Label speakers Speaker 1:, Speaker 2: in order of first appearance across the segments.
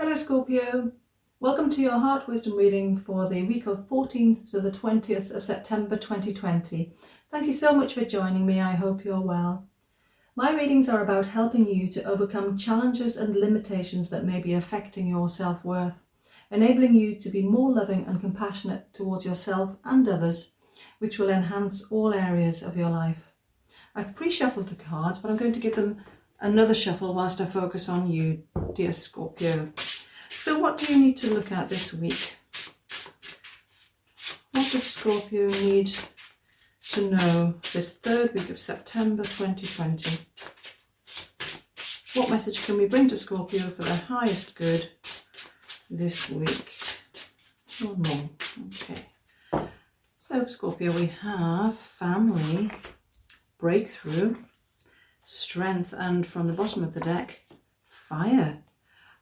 Speaker 1: Hello Scorpio, welcome to your heart wisdom reading for the week of 14th to the 20th of September 2020. Thank you so much for joining me. I hope you're well. My readings are about helping you to overcome challenges and limitations that may be affecting your self-worth, enabling you to be more loving and compassionate towards yourself and others, which will enhance all areas of your life. I've pre-shuffled the cards, but I'm going to give them another shuffle whilst I focus on you, dear Scorpio. So what do you need to look at this week? What does Scorpio need to know this third week of September 2020? What message can we bring to Scorpio for their highest good this week? One more. Okay. So Scorpio, we have family, breakthrough, strength, and from the bottom of the deck, fire.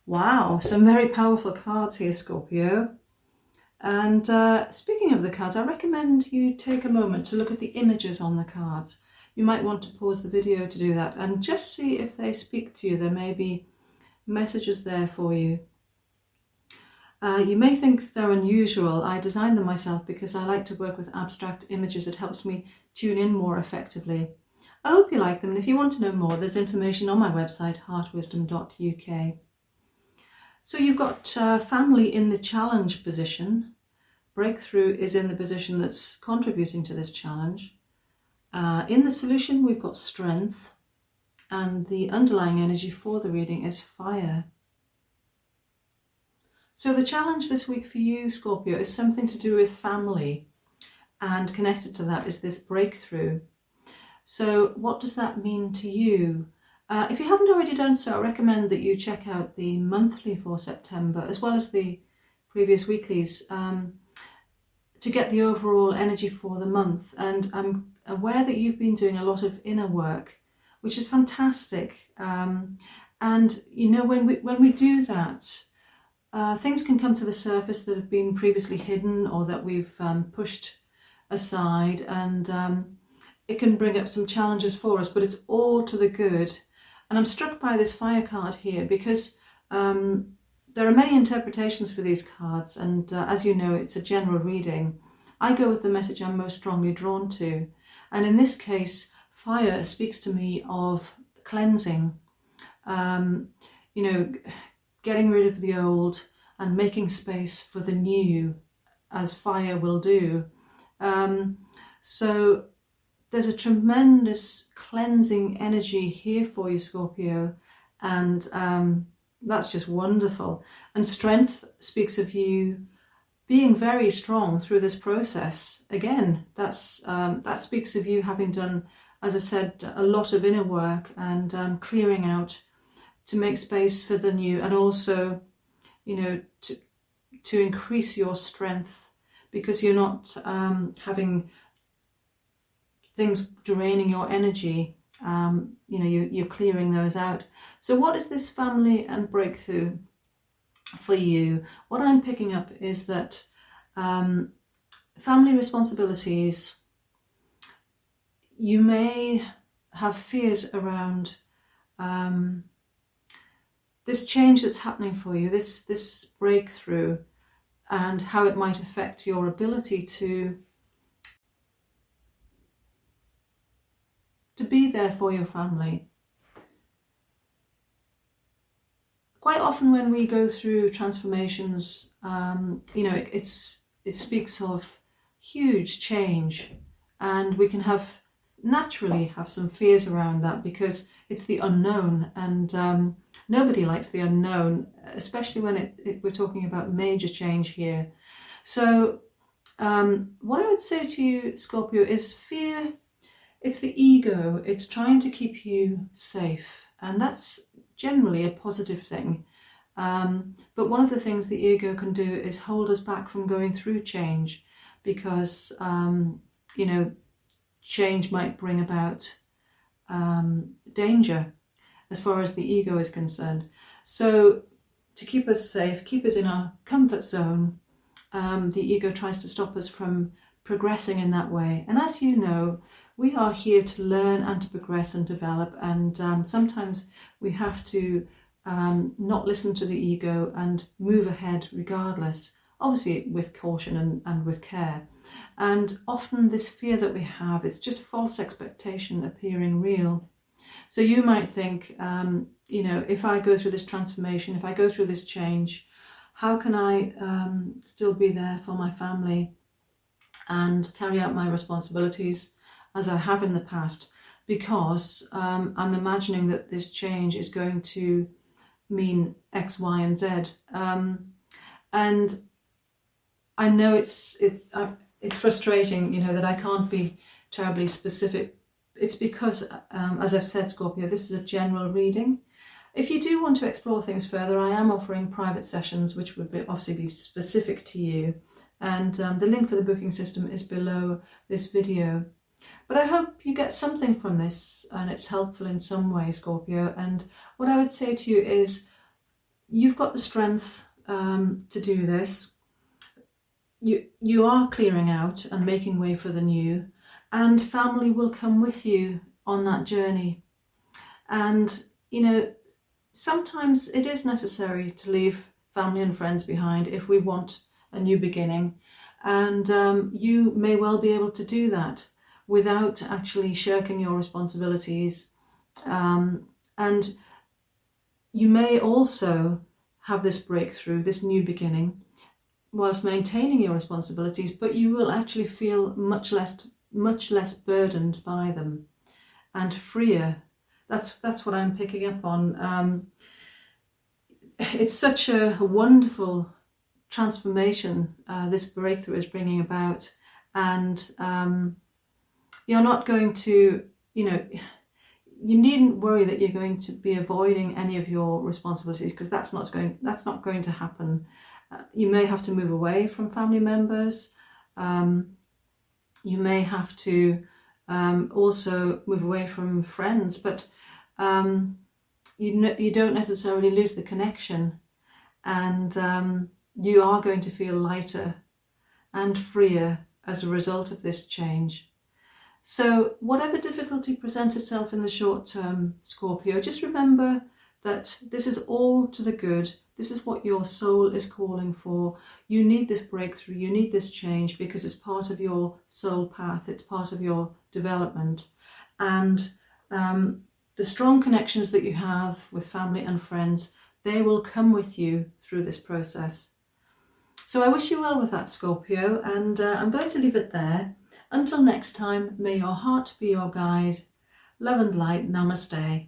Speaker 1: Wow, some very powerful cards here, Scorpio. And speaking of the cards, I recommend you take a moment to look at the images on the cards. You might want to pause the video to do that and just see if they speak to you. There may be messages there for you. You may think they're unusual. I designed them myself because I like to work with abstract images. It helps me tune in more effectively. I hope you like them, and if you want to know more, there's information on my website, heartwisdom.uk. So you've got family in the challenge position. Breakthrough is in the position that's contributing to this challenge. In the solution, we've got strength, and the underlying energy for the reading is fire. So the challenge this week for you, Scorpio, is something to do with family, and connected to that is this breakthrough. So what does that mean to you? If you haven't already done so, I recommend that you check out the monthly for September as well as the previous weeklies to get the overall energy for the month. And I'm aware that you've been doing a lot of inner work, which is fantastic. And you know, when we do that, things can come to the surface that have been previously hidden or that we've pushed aside, and it can bring up some challenges for us, but it's all to the good. And I'm struck by this fire card here because there are many interpretations for these cards, and as you know, it's a general reading. I go with the message I'm most strongly drawn to, and in this case, fire speaks to me of cleansing, you know, getting rid of the old and making space for the new, as fire will do. So there's a tremendous cleansing energy here for you, Scorpio, and that's just wonderful. And strength speaks of you being very strong through this process. Again, that speaks of you having done, as I said, a lot of inner work and clearing out to make space for the new, and also, you know, to increase your strength, because you're not having things draining your energy. You know, you're clearing those out. So what is this family and breakthrough for you? What I'm picking up is that family responsibilities, you may have fears around this change that's happening for you, this breakthrough, and how it might affect your ability to be there for your family. Quite often when we go through transformations, you know, it speaks of huge change, and we can naturally have some fears around that because it's the unknown, and nobody likes the unknown, especially when we're talking about major change here. So what I would say to you, Scorpio, is fear. It's the ego. It's trying to keep you safe, and that's generally a positive thing. But one of the things the ego can do is hold us back from going through change, because you know, change might bring about danger as far as the ego is concerned. So to keep us safe, keep us in our comfort zone, the ego tries to stop us from progressing in that way. And as you know, we are here to learn and to progress and develop, and sometimes we have to not listen to the ego and move ahead regardless, obviously with caution and with care. And often this fear that we have, it's just false expectation appearing real. So you might think, you know, if I go through this transformation, if I go through this change, how can I still be there for my family and carry out my responsibilities as I have in the past? Because I'm imagining that this change is going to mean X, Y, and Z. And I know it's frustrating, you know, that I can't be terribly specific. It's because, as I've said, Scorpio, this is a general reading. If you do want to explore things further, I am offering private sessions, which would obviously be specific to you. And the link for the booking system is below this video. But I hope you get something from this and it's helpful in some way, Scorpio. And what I would say to you is, you've got the strength to do this. You are clearing out and making way for the new, and family will come with you on that journey. And, you know, sometimes it is necessary to leave family and friends behind if we want a new beginning. And you may well be able to do that without actually shirking your responsibilities. And you may also have this breakthrough, this new beginning, whilst maintaining your responsibilities, but you will actually feel much less burdened by them and freer. That's what I'm picking up on. It's such a wonderful transformation this breakthrough is bringing about, and you're not going to, you know, you needn't worry that you're going to be avoiding any of your responsibilities, because that's not going to happen. You may have to move away from family members. You may have to also move away from friends, but you don't necessarily lose the connection, and you are going to feel lighter and freer as a result of this change. So whatever difficulty presents itself in the short term, Scorpio, just remember that this is all to the good. This is what your soul is calling for. You need this breakthrough, you need this change, because it's part of your soul path, it's part of your development. And the strong connections that you have with family and friends, they will come with you through this process. So I wish you well with that, Scorpio, and I'm going to leave it there. Until next time, may your heart be your guide. Love and light. Namaste.